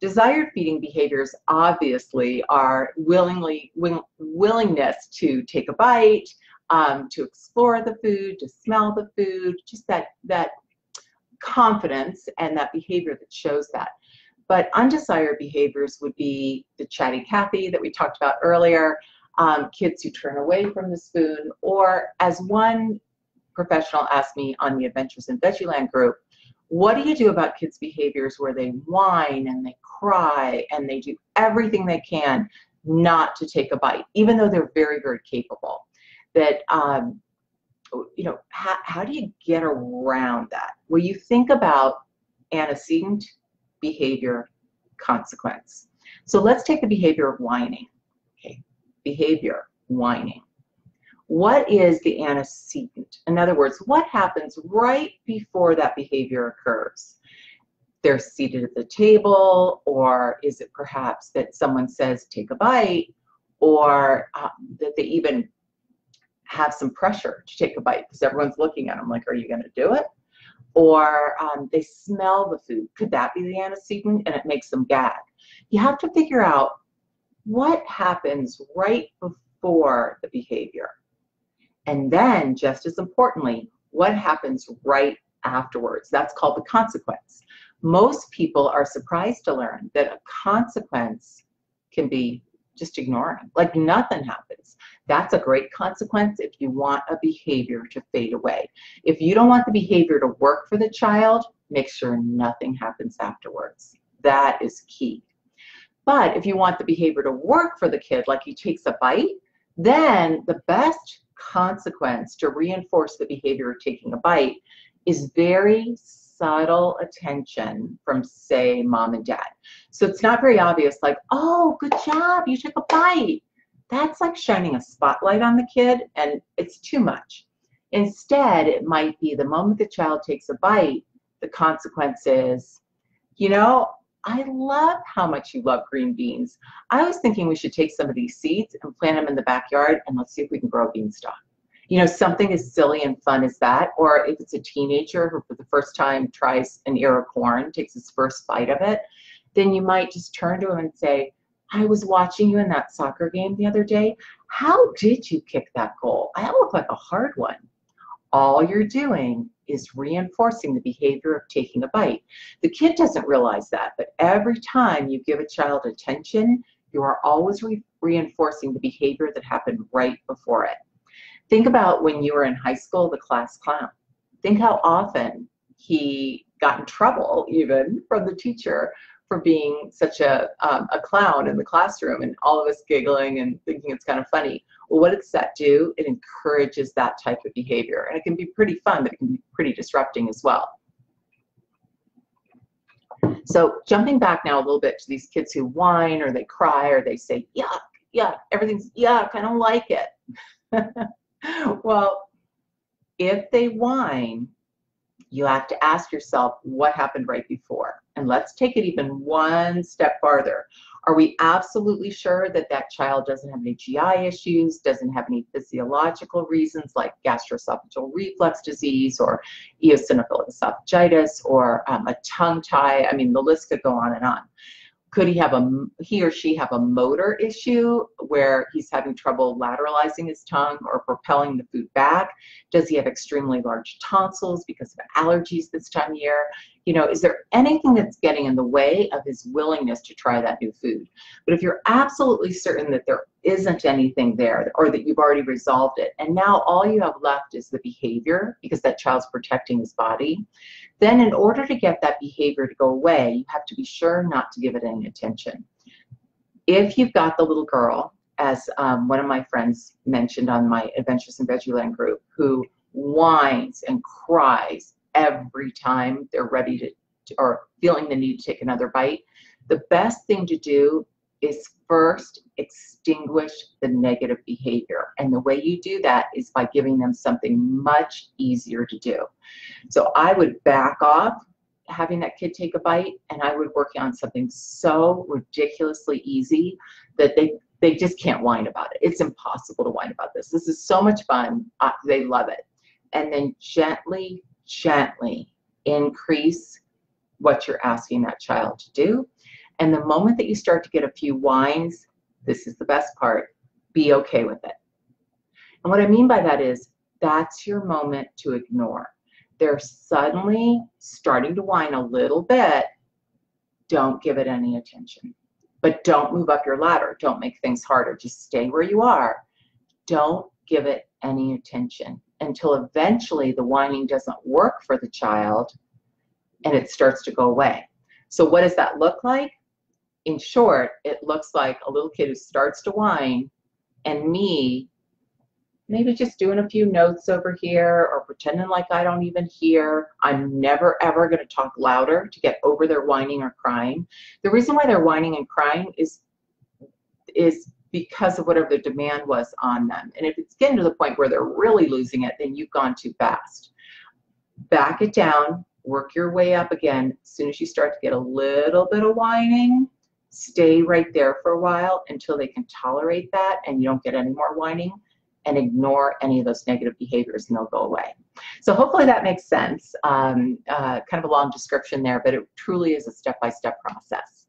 Desired feeding behaviors obviously are willingness to take a bite, to explore the food, to smell the food, just that confidence and that behavior that shows that. But undesired behaviors would be the chatty Cathy that we talked about earlier, kids who turn away from the spoon, or as one professional asked me on the Adventures in Veggieland group, what do you do about kids' behaviors where they whine and they cry and they do everything they can not to take a bite, even though they're very, very capable? That, you know, how do you get around that? Well, you think about antecedent, behavior, consequence. So let's take the behavior of whining. Okay, behavior, whining. What is the antecedent? In other words, what happens right before that behavior occurs? They're seated at the table, or is it perhaps that someone says, take a bite, or that they even have some pressure to take a bite because everyone's looking at them like, are you going to do it? Or they smell the food. Could that be the antecedent? And it makes them gag. You have to figure out what happens right before the behavior. And then, just as importantly, what happens right afterwards. That's called the consequence. Most people are surprised to learn that a consequence can be just ignoring, like nothing happens. That's a great consequence if you want a behavior to fade away. If you don't want the behavior to work for the child, make sure nothing happens afterwards. That is key. But if you want the behavior to work for the kid, like he takes a bite, then the best consequence to reinforce the behavior of taking a bite is very subtle attention from, say, mom and dad. So it's not very obvious, like, oh, good job, you took a bite. That's like shining a spotlight on the kid, and it's too much. Instead, it might be the moment the child takes a bite, the consequence is, you know, I love how much you love green beans. I was thinking we should take some of these seeds and plant them in the backyard, and let's see if we can grow beanstalk. You know, something as silly and fun as that. Or if it's a teenager who for the first time tries an ear of corn, takes his first bite of it, then you might just turn to him and say, I was watching you in that soccer game the other day. How did you kick that goal? That looked like a hard one. All you're doing is reinforcing the behavior of taking a bite. The kid doesn't realize that, but every time you give a child attention, you are always reinforcing the behavior that happened right before it. Think about when you were in high school, the class clown. Think how often he got in trouble even from the teacher for being such a clown in the classroom, and all of us giggling and thinking it's kind of funny. Well, what does that do? It encourages that type of behavior, and it can be pretty fun, but it can be pretty disrupting as well. So jumping back now a little bit to these kids who whine or they cry or they say, yuck, yuck, everything's yuck, I don't like it. Well, if they whine, you have to ask yourself what happened right before. And let's take it even one step farther. Are we absolutely sure that that child doesn't have any GI issues, doesn't have any physiological reasons like gastroesophageal reflux disease or eosinophilic esophagitis or a tongue tie? I mean, the list could go on and on. Could he or she have a motor issue where he's having trouble lateralizing his tongue or propelling the food back? Does he have extremely large tonsils because of allergies this time of year? You know, is there anything that's getting in the way of his willingness to try that new food? But if you're absolutely certain that there isn't anything there, or that you've already resolved it, and now all you have left is the behavior because that child's protecting his body, then in order to get that behavior to go away, you have to be sure not to give it any attention. If you've got the little girl, as one of my friends mentioned on my Adventures in Veggieland group, who whines and cries every time they're ready to or feeling the need to take another bite, the best thing to do is first extinguish the negative behavior. And the way you do that is by giving them something much easier to do. So I would back off having that kid take a bite, and I would work on something so ridiculously easy that they just can't whine about it. It's impossible to whine about this. This is so much fun. They love it. And then gently, gently increase what you're asking that child to do. And the moment that you start to get a few whines, this is the best part, be okay with it. And what I mean by that is that's your moment to ignore. They're suddenly starting to whine a little bit. Don't give it any attention. But don't move up your ladder. Don't make things harder. Just stay where you are. Don't give it any attention until eventually the whining doesn't work for the child and it starts to go away. So what does that look like? In short, it looks like a little kid who starts to whine and me maybe just doing a few notes over here or pretending like I don't even hear. I'm never ever going to talk louder to get over their whining or crying. The reason why they're whining and crying is because of whatever the demand was on them. And if it's getting to the point where they're really losing it, then you've gone too fast. Back it down, work your way up again. As soon as you start to get a little bit of whining, stay right there for a while until they can tolerate that and you don't get any more whining, and ignore any of those negative behaviors and they'll go away. So hopefully that makes sense. Kind of a long description there, but it truly is a step-by-step process.